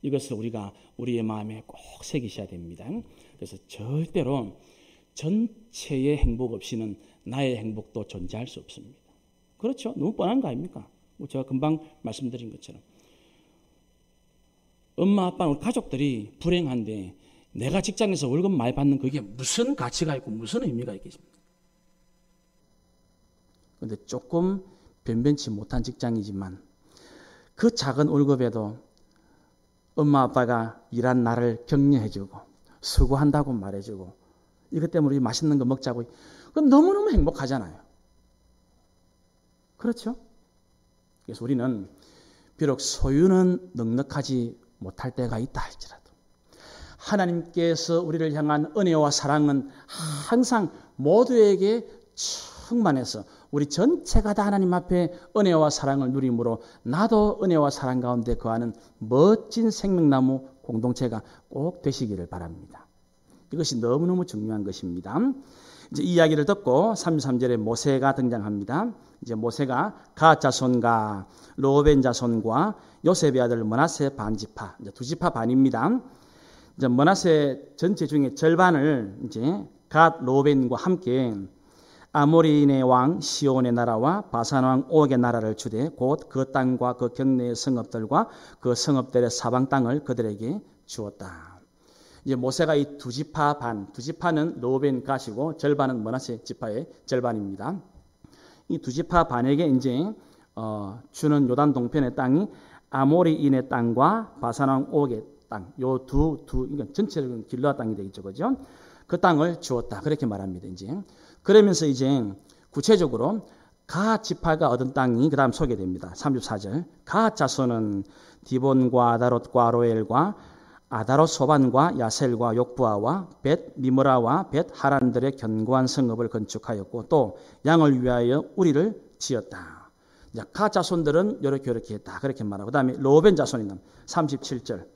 A: 이것을 우리가 우리의 마음에 꼭 새기셔야 됩니다. 그래서 절대로 전체의 행복 없이는 나의 행복도 존재할 수 없습니다. 그렇죠? 너무 뻔한 거 아닙니까? 제가 금방 말씀드린 것처럼. 엄마, 아빠, 우리 가족들이 불행한데 내가 직장에서 월급 많이 받는 그게 무슨 가치가 있고 무슨 의미가 있겠습니까? 그런데 조금 변변치 못한 직장이지만 그 작은 월급에도 엄마 아빠가 일한 나를 격려해주고 수고한다고 말해주고 이것 때문에 우리 맛있는 거 먹자고 그럼 너무너무 행복하잖아요. 그렇죠? 그래서 우리는 비록 소유는 넉넉하지 못할 때가 있다 할지라도 하나님께서 우리를 향한 은혜와 사랑은 항상 모두에게 충만해서 우리 전체가 다 하나님 앞에 은혜와 사랑을 누림으로 나도 은혜와 사랑 가운데 거하는 멋진 생명나무 공동체가 꼭 되시기를 바랍니다. 이것이 너무너무 중요한 것입니다. 이제 이 이야기를 듣고 33절에 모세가 등장합니다. 이제 모세가 갓 자손과 로벤 자손과 요셉의 아들 므낫세 반지파, 이제 두 지파 반입니다. 이제 므낫세 전체 중에 절반을 이제 갓 로벤과 함께 아모리인의 왕 시온의 나라와 바산 왕 옥의 나라를 주되 곧 그 땅과 그 경내의 성읍들과 그 성읍들의 사방 땅을 그들에게 주었다. 이제 모세가 이 두 지파 반, 두 지파는 로벤 갓이고 절반은 므낫세 지파의 절반입니다. 이 두 지파 반에게 이제 주는 요단 동편의 땅이 아모리인의 땅과 바산 왕 옥의 땅, 요 그러니까 전체적인 길르앗 땅이 되겠죠, 그죠? 그 땅을 주었다. 그렇게 말합니다. 이제 그러면서 이제 구체적으로 갓 지파가 얻은 땅이 그 다음 소개됩니다. 34절. 갓 자손은 디본과 아다롯과 로엘과 아다롯 소반과 야셀과 욕부아와 벳 미므라와 벳 하란들의 견고한 성읍을 건축하였고 또 양을 위하여 우리를 지었다. 갓 자손들은 이렇게 했다. 그렇게 말하고 그 다음에 로벤 자손이 37절.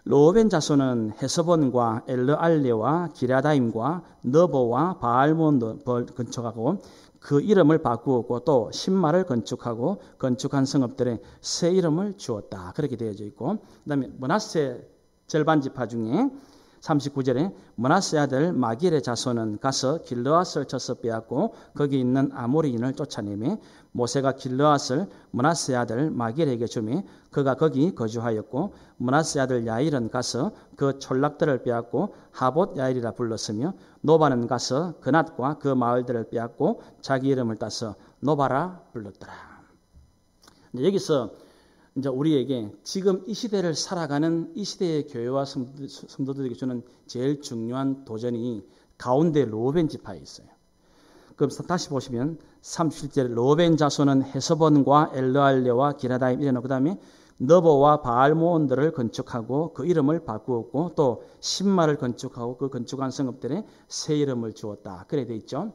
A: 로벤 자손은 헤스본과 엘르알레와 기랴다임과 너보와 바알몬을 건축하고 그 이름을 바꾸었고 또 신마를 건축하고 건축한 성읍들의 새 이름을 주었다. 그렇게 되어져 있고 그 다음에 므낫세 절반 지파 중에 39절에 므낫세 아들 마길의 자손은 가서 길르앗을 쳐서 빼앗고 거기 있는 아모리인을 쫓아내매 모세가 길르앗을 므낫세 아들 마길에게 주매 그가 거기 거주하였고 므낫세 아들 야일은 가서 그 촌락들을 빼앗고 하봇 야일이라 불렀으며 노바는 가서 그낫과 그 마을들을 빼앗고 자기 이름을 따서 노바라 불렀더라. 여기서 이제 우리에게 지금 이 시대를 살아가는 이 시대의 교회와 성도들에게 주는 제일 중요한 도전이 가운데 로벤 지파에 있어요. 그럼 다시 보시면 37절에 로벤 자손은 헤서본과 엘르알레와 기라다임 이래놓고 그 다음에 너보와 바알모온들을 건축하고 그 이름을 바꾸었고 또 신마를 건축하고 그 건축한 성읍들에 새 이름을 주었다. 그래 돼 있죠.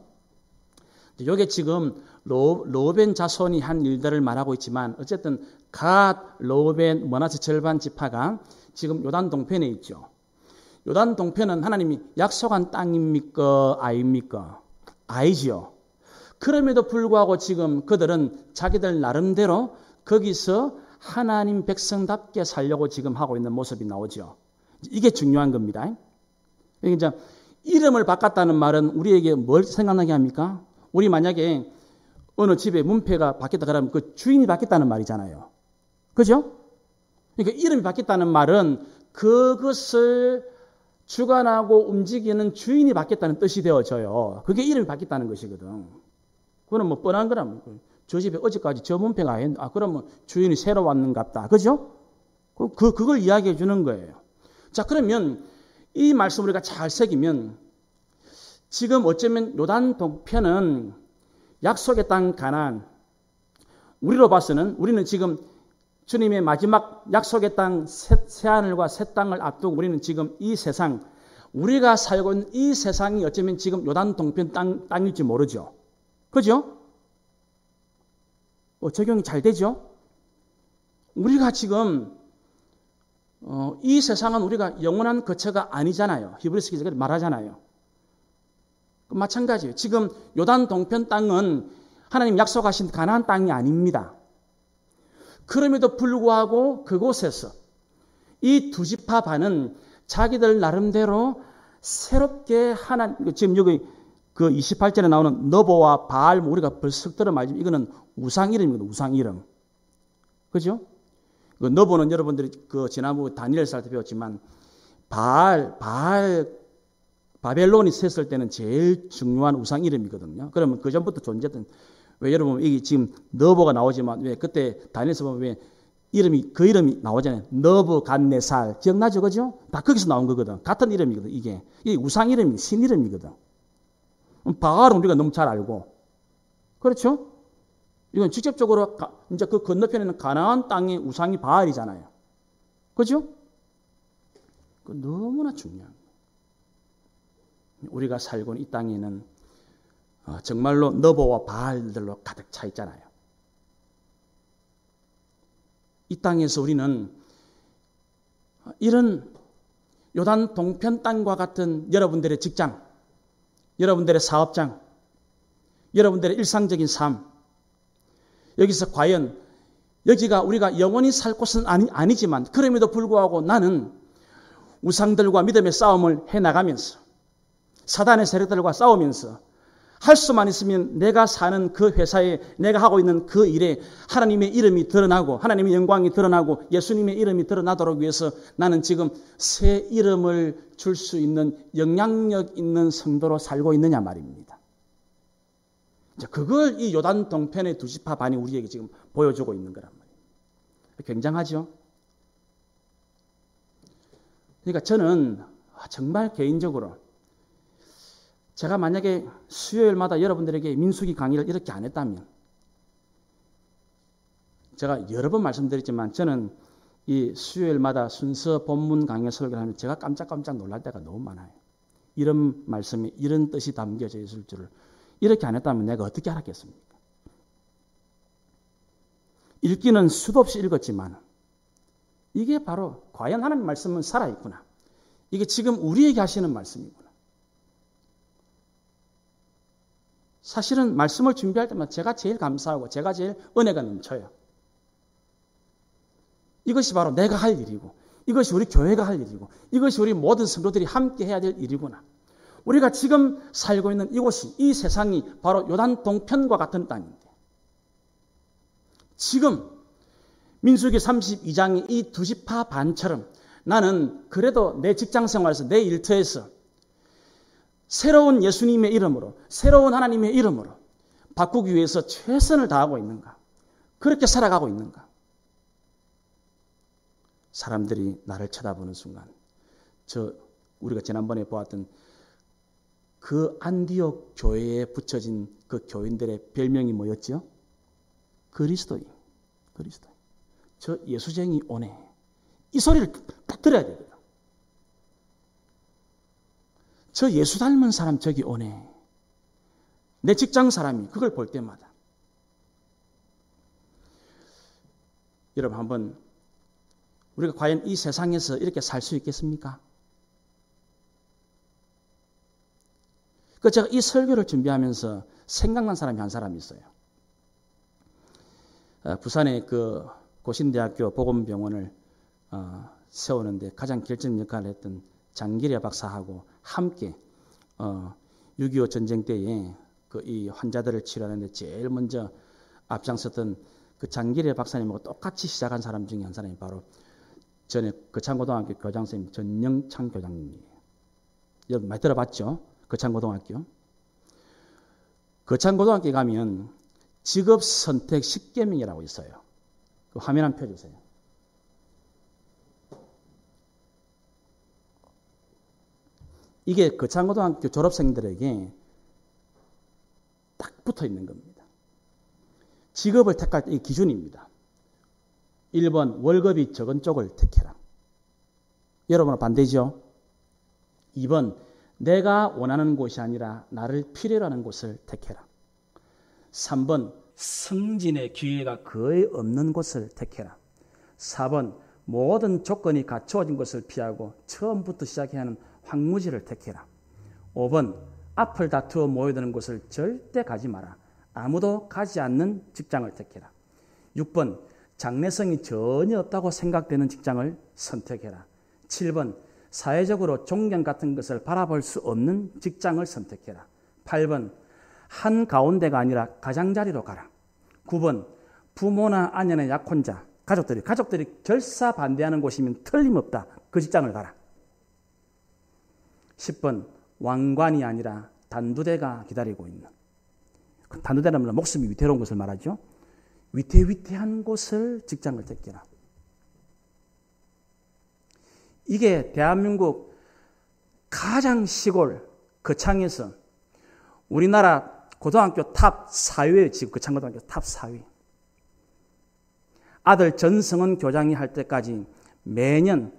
A: 이게 지금 로벤 자손이 한 일들을 말하고 있지만 어쨌든 갓, 로벤, 므낫세 절반 지파가 지금 요단 동편에 있죠. 요단 동편은 하나님이 약속한 땅입니까? 아닙니까? 아니지요. 그럼에도 불구하고 지금 그들은 자기들 나름대로 거기서 하나님 백성답게 살려고 지금 하고 있는 모습이 나오죠. 이게 중요한 겁니다. 그러니까 이름을 바꿨다는 말은 우리에게 뭘 생각나게 합니까? 우리 만약에 어느 집에 문패가 바뀌었다 그러면 그 주인이 바뀌었다는 말이잖아요. 그죠? 그러니까 이름이 바뀌었다는 말은 그것을 주관하고 움직이는 주인이 바뀌었다는 뜻이 되어져요. 그게 이름이 바뀌었다는 것이거든. 그거는 뭐 뻔한 거라면 저 집에 어제까지 저 문패가 그러면 주인이 새로 왔는갑다. 그죠? 그걸 이야기해 주는 거예요. 자, 그러면 이 말씀 우리가 잘 새기면 지금 어쩌면 요단 동편은 약속의 땅 가나안, 우리로 봐서는 우리는 지금 주님의 마지막 약속의 땅 새하늘과 새 땅을 앞두고 우리는 지금 이 세상, 우리가 살고 있는 이 세상이 어쩌면 지금 요단 동편 땅일지 모르죠. 그죠? 적용이 잘 되죠? 우리가 지금 이 세상은 우리가 영원한 거처가 아니잖아요. 히브리서 기자가 말하잖아요. 마찬가지예요. 지금 요단 동편 땅은 하나님 약속하신 가나안 땅이 아닙니다. 그럼에도 불구하고 그곳에서 이 두 지파 반은 자기들 나름대로 새롭게 지금 여기 그 28절에 나오는 너보와 바알, 우리가 벌써 들어 말지만 이거는 우상 이름이거든요. 우상 이름. 그죠? 그 너보는 여러분들이 그 지난번 다니엘 살 때 배웠지만 바벨론이 셌을 때는 제일 중요한 우상 이름이거든요. 그러면 그 전부터 존재했던, 왜 여러분 이게 지금 너보가 나오지만 왜 그때 다니엘서 보면 왜 그 이름이 나오잖아요. 너부갓네살 기억나죠, 그죠? 다 거기서 나온 거거든. 같은 이름이거든. 이게 우상 이름이 신 이름이거든. 바알은 우리가 너무 잘 알고, 그렇죠? 이건 직접적으로 이제 그 건너편에는 가나안 땅의 우상이 바알이잖아요. 그죠? 그 너무나 중요한. 우리가 살고 있는 이 땅에는 정말로 너보와 바알들로 가득 차 있잖아요. 이 땅에서 우리는 이런 요단 동편 땅과 같은 여러분들의 직장, 여러분들의 사업장, 여러분들의 일상적인 삶, 여기서 과연 여기가 우리가 영원히 살 곳은 아니지만 그럼에도 불구하고 나는 우상들과 믿음의 싸움을 해나가면서 사단의 세력들과 싸우면서 할 수만 있으면 내가 사는 그 회사에 내가 하고 있는 그 일에 하나님의 이름이 드러나고 하나님의 영광이 드러나고 예수님의 이름이 드러나도록 위해서 나는 지금 새 이름을 줄 수 있는 영향력 있는 성도로 살고 있느냐 말입니다. 그걸 이 요단 동편의 두 지파 반이 우리에게 지금 보여주고 있는 거란 말이에요. 굉장하죠? 그러니까 저는 정말 개인적으로 제가 만약에 수요일마다 여러분들에게 민수기 강의를 이렇게 안 했다면, 제가 여러 번 말씀드렸지만 저는 이 수요일마다 순서 본문 강의 설교를 하면 제가 깜짝깜짝 놀랄 때가 너무 많아요. 이런 말씀이 이런 뜻이 담겨져 있을 줄을 이렇게 안 했다면 내가 어떻게 알았겠습니까? 읽기는 수도 없이 읽었지만 이게 바로 과연 하나님 말씀은 살아있구나. 이게 지금 우리에게 하시는 말씀이구나. 사실은 말씀을 준비할 때마다 제가 제일 감사하고 제가 제일 은혜가 넘쳐요. 이것이 바로 내가 할 일이고 이것이 우리 교회가 할 일이고 이것이 우리 모든 성도들이 함께 해야 될 일이구나. 우리가 지금 살고 있는 이곳이, 이 세상이 바로 요단 동편과 같은 땅인데, 지금 민수기 32장의 이 두 지파 반처럼 나는 그래도 내 직장 생활에서, 내 일터에서 새로운 예수님의 이름으로, 새로운 하나님의 이름으로 바꾸기 위해서 최선을 다하고 있는가? 그렇게 살아가고 있는가? 사람들이 나를 쳐다보는 순간, 우리가 지난번에 보았던 그 안디옥 교회에 붙여진 그 교인들의 별명이 뭐였죠? 그리스도인. 저 예수쟁이 오네. 이 소리를 딱 들어야 되거든. 저 예수 닮은 사람 저기 오네. 내 직장 사람이 그걸 볼 때마다. 여러분, 한번 우리가 과연 이 세상에서 이렇게 살 수 있겠습니까? 제가 이 설교를 준비하면서 생각난 사람이 한 사람이 있어요. 부산의 그 고신대학교 복음병원을 세우는데 가장 결정 역할을 했던 장기래 박사하고 함께 6.25 전쟁 때에 이 환자들을 치료하는데 제일 먼저 앞장섰던 그 장기래 박사님하고 똑같이 시작한 사람 중에 한 사람이 바로 전에 거창고등학교 교장선생님 전영창 교장님이에요. 여러분 많이 들어봤죠? 거창고등학교. 거창고등학교에 가면 직업선택 10계명이라고 있어요. 그 화면 한번 펴주세요. 이게 거창고등학교 졸업생들에게 딱 붙어 있는 겁니다. 직업을 택할 때 이 기준입니다. 1번 월급이 적은 쪽을 택해라. 여러분은 반대죠? 2번 내가 원하는 곳이 아니라 나를 필요로 하는 곳을 택해라. 3번 승진의 기회가 거의 없는 곳을 택해라. 4번 모든 조건이 갖추어진 것을 피하고 처음부터 시작해야 하는 황무지를 택해라. 5번 앞을 다투어 모여드는 곳을 절대 가지 마라. 아무도 가지 않는 직장을 택해라. 6번 장래성이 전혀 없다고 생각되는 직장을 선택해라. 7번 사회적으로 존경 같은 것을 바라볼 수 없는 직장을 선택해라. 8번 한 가운데가 아니라 가장자리로 가라. 9번 부모나 아내나 약혼자, 가족들이 결사 반대하는 곳이면 틀림없다. 그 직장을 가라. 10번 왕관이 아니라 단두대가 기다리고 있는, 단두대라면 목숨이 위태로운 것을 말하죠. 위태위태한 곳을 직장을 택해라. 이게 대한민국 가장 시골 거창에서 우리나라 고등학교 탑 4위에 지금 거창고등학교 탑 4위. 아들 전성은 교장이 할 때까지 매년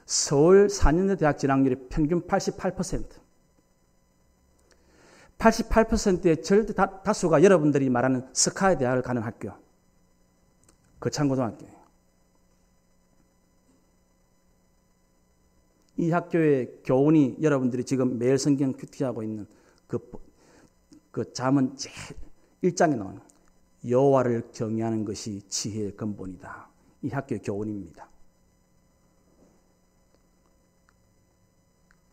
A: 서울 4년제 대학 진학률이 평균 88%. 88%의 절대 다수가 여러분들이 말하는 스카이 대학을 가는 학교. 거창고등학교예요. 이 학교의 교훈이 여러분들이 지금 매일 성경 큐티하고 있는 그 잠언 제 1장에 나오는 여호와를 경외하는 것이 지혜의 근본이다. 이 학교의 교훈입니다.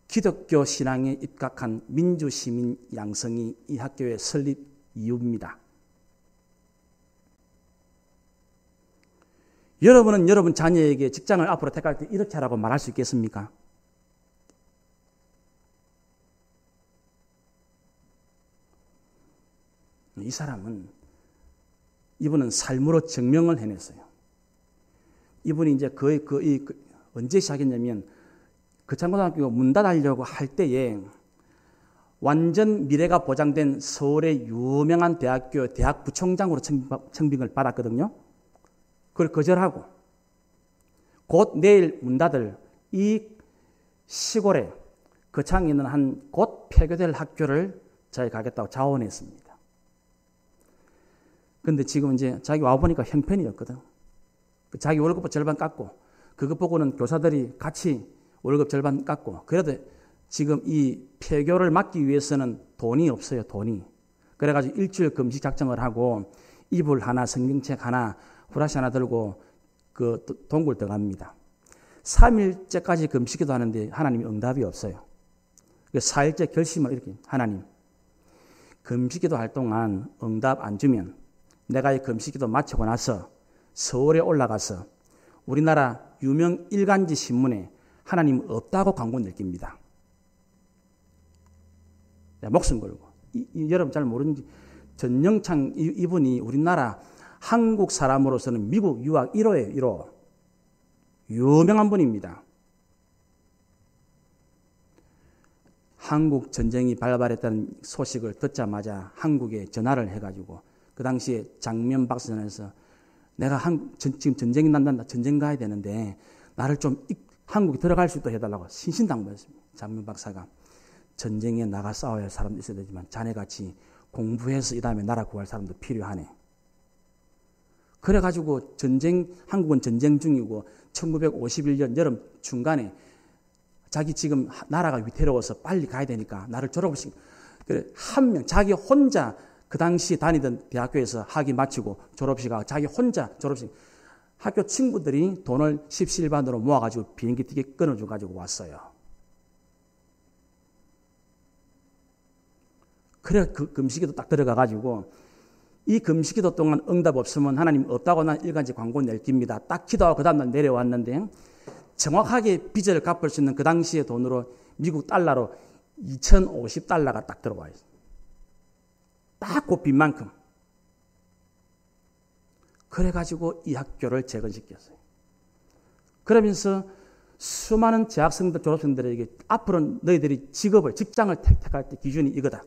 A: 기독교 신앙에 입각한 민주시민 양성이 이 학교의 설립 이유입니다. 여러분은 여러분 자녀에게 직장을 앞으로 택할 때 이렇게 하라고 말할 수 있겠습니까? 이 사람은, 이분은 삶으로 증명을 해냈어요. 이분이 이제 거의 언제 시작했냐면 거창고등학교가 문 닫으려고 할 때에 완전 미래가 보장된 서울의 유명한 대학교 대학 부총장으로 청빙을 받았거든요. 그걸 거절하고 곧 내일 문 닫을 이 시골에 거창에 있는 한 곧 폐교될 학교를 자기 가겠다고 자원했습니다. 근데 지금 이제 자기 와보니까 형편이었거든. 자기 월급 절반 깎고, 그것 보고는 교사들이 같이 월급 절반 깎고, 그래도 지금 이 폐교를 막기 위해서는 돈이 없어요, 돈이. 그래가지고 일주일 금식 작정을 하고, 이불 하나, 성경책 하나, 후라시 하나 들고 그 동굴 들어갑니다. 3일째까지 금식기도 하는데 하나님이 응답이 없어요. 4일째 결심을 이렇게, 하나님, 금식기도 할 동안 응답 안 주면 내가 이 금식기도 마치고 나서 서울에 올라가서 우리나라 유명 일간지 신문에 하나님 없다고 광고 낼깁니다. 목숨 걸고. 여러분 잘 모르는지 전영창 이분이 우리나라 한국 사람으로서는 미국 유학 1호예요. 1호. 유명한 분입니다. 한국 전쟁이 발발했다는 소식을 듣자마자 한국에 전화를 해가지고 그 당시에 장면 박사전에서 내가 지금 전쟁이 난다, 전쟁 가야 되는데 나를 좀 한국에 들어갈 수 있도록 해달라고 신신당부했습니다. 장면 박사가 전쟁에 나가 싸워야 할 사람도 있어야 되지만 자네같이 공부해서 이 다음에 나라 구할 사람도 필요하네. 그래가지고 한국은 전쟁 중이고 1951년 여름 중간에 자기 지금 나라가 위태로워서 빨리 가야 되니까 나를 졸업시키고, 그래, 한 명, 자기 혼자 그 당시 다니던 대학교에서 학위 마치고 졸업식하고 자기 혼자 졸업식, 학교 친구들이 돈을 십시일반으로 모아가지고 비행기 티켓 끊어줘가지고 왔어요. 그래, 그 금식기도 딱 들어가가지고 이 금식기도 동안 응답 없으면 하나님 없다고 난 일간지 광고 낼 깁니다. 딱 기도하고 그 다음날 내려왔는데 정확하게 빚을 갚을 수 있는 그 당시의 돈으로 미국 달러로 2050달러가 딱 들어와 있어요. 딱 그 빚만큼. 그래가지고 이 학교를 재건시켰어요. 그러면서 수많은 재학생들, 졸업생들에게 앞으로 너희들이 직장을 택할 때 기준이 이거다.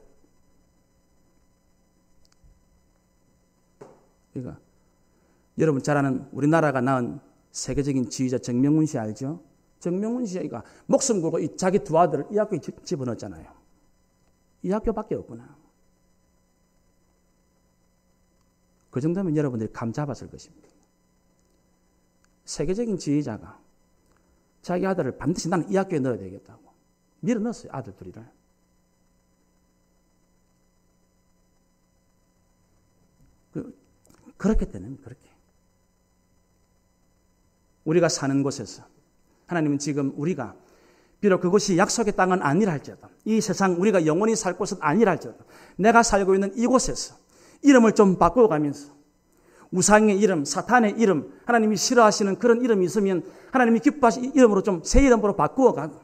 A: 그러니까 여러분 잘 아는 우리나라가 낳은 세계적인 지휘자 정명훈 씨 알죠? 정명훈 씨가 목숨 걸고 자기 두 아들을 이 학교에 집어넣었잖아요. 이 학교밖에 없구나. 그 정도면 여러분들이 감 잡았을 것입니다. 세계적인 지휘자가 자기 아들을 반드시 나는 이 학교에 넣어야 되겠다고 밀어넣었어요. 아들 둘이를. 그렇게 되는 그렇게. 우리가 사는 곳에서 하나님은 지금 우리가 비록 그곳이 약속의 땅은 아니라 할지라도 이 세상 우리가 영원히 살 곳은 아니라 할지라도 내가 살고 있는 이곳에서 이름을 좀 바꿔가면서 우상의 이름, 사탄의 이름, 하나님이 싫어하시는 그런 이름이 있으면 하나님이 기뻐하시는 이름으로 좀 새 이름으로 바꾸어가고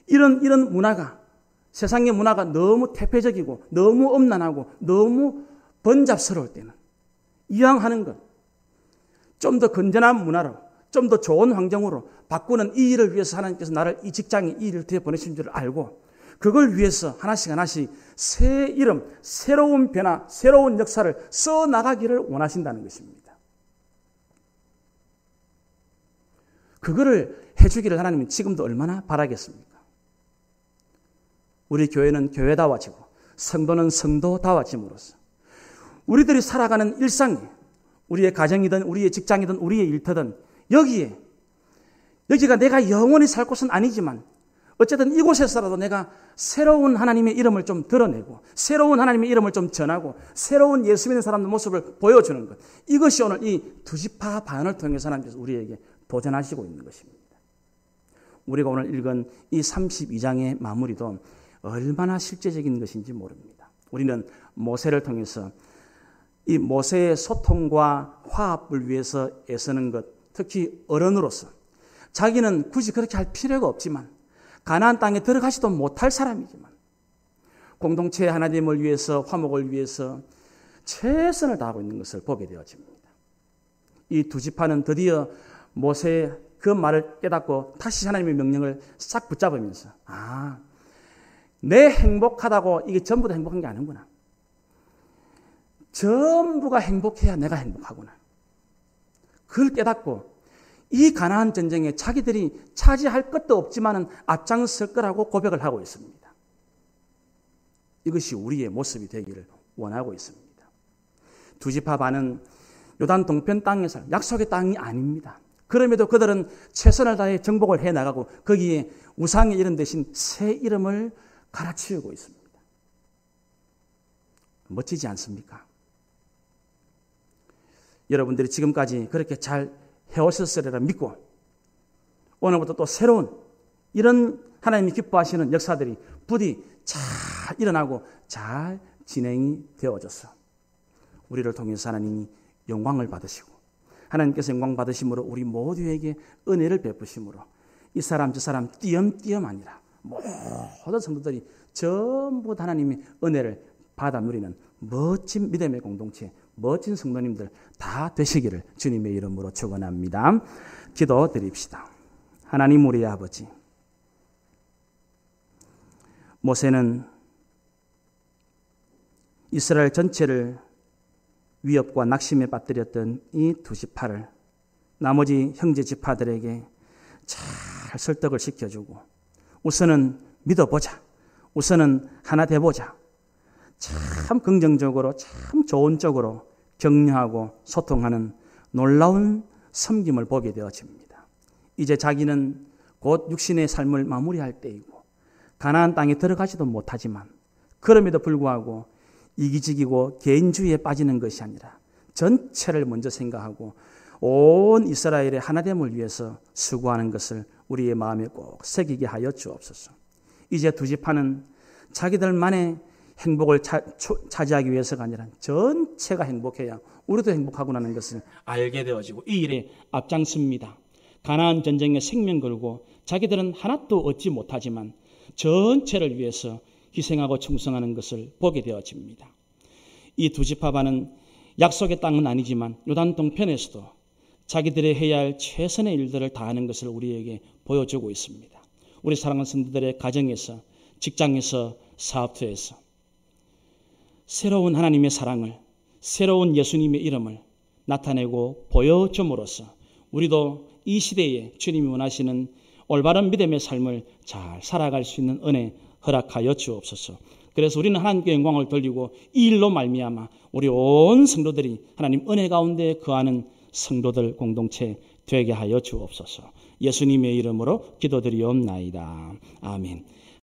A: 이런 문화가 세상의 문화가 너무 태폐적이고 너무 엄난하고 너무 번잡스러울 때는 이왕하는 것 좀 더 건전한 문화로 좀 더 좋은 환경으로 바꾸는 이 일을 위해서 하나님께서 나를 이 직장에 이 일을 뒤에 보내신 줄 알고 그걸 위해서 하나씩 새 이름, 새로운 변화, 새로운 역사를 써나가기를 원하신다는 것입니다. 그거를 해주기를 하나님은 지금도 얼마나 바라겠습니까? 우리 교회는 교회다워지고 성도는 성도다워짐으로써 우리들이 살아가는 일상에 우리의 가정이든 우리의 직장이든 우리의 일터든 여기가 내가 영원히 살 곳은 아니지만 어쨌든 이곳에서라도 내가 새로운 하나님의 이름을 좀 드러내고 새로운 하나님의 이름을 좀 전하고 새로운 예수 믿는 사람의 모습을 보여주는 것, 이것이 오늘 이 두지파 반을 통해서 하나님께서 우리에게 도전하시고 있는 것입니다. 우리가 오늘 읽은 이 32장의 마무리도 얼마나 실제적인 것인지 모릅니다. 우리는 모세를 통해서 이 모세의 소통과 화합을 위해서 애쓰는 것, 특히 어른으로서 자기는 굳이 그렇게 할 필요가 없지만 가나안 땅에 들어가지도 못할 사람이지만 공동체의 하나님을 위해서 화목을 위해서 최선을 다하고 있는 것을 보게 되어집니다. 이 두 지파는 드디어 모세의 그 말을 깨닫고 다시 하나님의 명령을 싹 붙잡으면서 내 행복하다고 이게 전부 다 행복한 게 아니구나. 전부가 행복해야 내가 행복하구나. 그걸 깨닫고 이 가나안 전쟁에 자기들이 차지할 것도 없지만은 앞장설 거라고 고백을 하고 있습니다. 이것이 우리의 모습이 되기를 원하고 있습니다. 두 지파 반은 요단 동편 땅에서 약속의 땅이 아닙니다. 그럼에도 그들은 최선을 다해 정복을 해나가고 거기에 우상의 이름 대신 새 이름을 갈아치우고 있습니다. 멋지지 않습니까? 여러분들이 지금까지 그렇게 잘 해오셨으리라 믿고 오늘부터 또 새로운 이런 하나님이 기뻐하시는 역사들이 부디 잘 일어나고 잘 진행이 되어져서 우리를 통해서 하나님이 영광을 받으시고 하나님께서 영광 받으심으로 우리 모두에게 은혜를 베푸심으로 이 사람 저 사람 띄엄띄엄 아니라 모든 성도들이 전부 하나님의 은혜를 받아 누리는 멋진 믿음의 공동체, 멋진 성도님들 다 되시기를 주님의 이름으로 축원합니다. 기도드립시다. 하나님 우리 아버지, 모세는 이스라엘 전체를 위협과 낙심에 빠뜨렸던 이 두 지파를 나머지 형제 지파들에게 잘 설득을 시켜주고 우선은 믿어보자, 우선은 하나 돼보자, 참 긍정적으로 참 좋은 쪽으로 격려하고 소통하는 놀라운 섬김을 보게 되어집니다. 이제 자기는 곧 육신의 삶을 마무리할 때이고 가나안 땅에 들어가지도 못하지만 그럼에도 불구하고 이기적이고 개인주의에 빠지는 것이 아니라 전체를 먼저 생각하고 온 이스라엘의 하나됨을 위해서 수고하는 것을 우리의 마음에 꼭 새기게 하여 주옵소서. 이제 두 지파는 자기들만의 행복을 차지하기 위해서가 아니라 전체가 행복해야 우리도 행복하구나는 것을 알게 되어지고 이 일에 앞장섭니다. 가나안 전쟁에 생명 걸고 자기들은 하나도 얻지 못하지만 전체를 위해서 희생하고 충성하는 것을 보게 되어집니다. 이 두 지파반은 약속의 땅은 아니지만 요단 동편에서도 자기들이 해야 할 최선의 일들을 다하는 것을 우리에게 보여주고 있습니다. 우리 사랑하는 성도들의 가정에서, 직장에서, 사업터에서 새로운 하나님의 사랑을, 새로운 예수님의 이름을 나타내고 보여줌으로써 우리도 이 시대에 주님이 원하시는 올바른 믿음의 삶을 잘 살아갈 수 있는 은혜 허락하여 주옵소서. 그래서 우리는 하나님께 영광을 돌리고 이 일로 말미암아 우리 온 성도들이 하나님 은혜 가운데 거하는 성도들 공동체 되게 하여 주옵소서. 예수님의 이름으로 기도드리옵나이다. 아멘.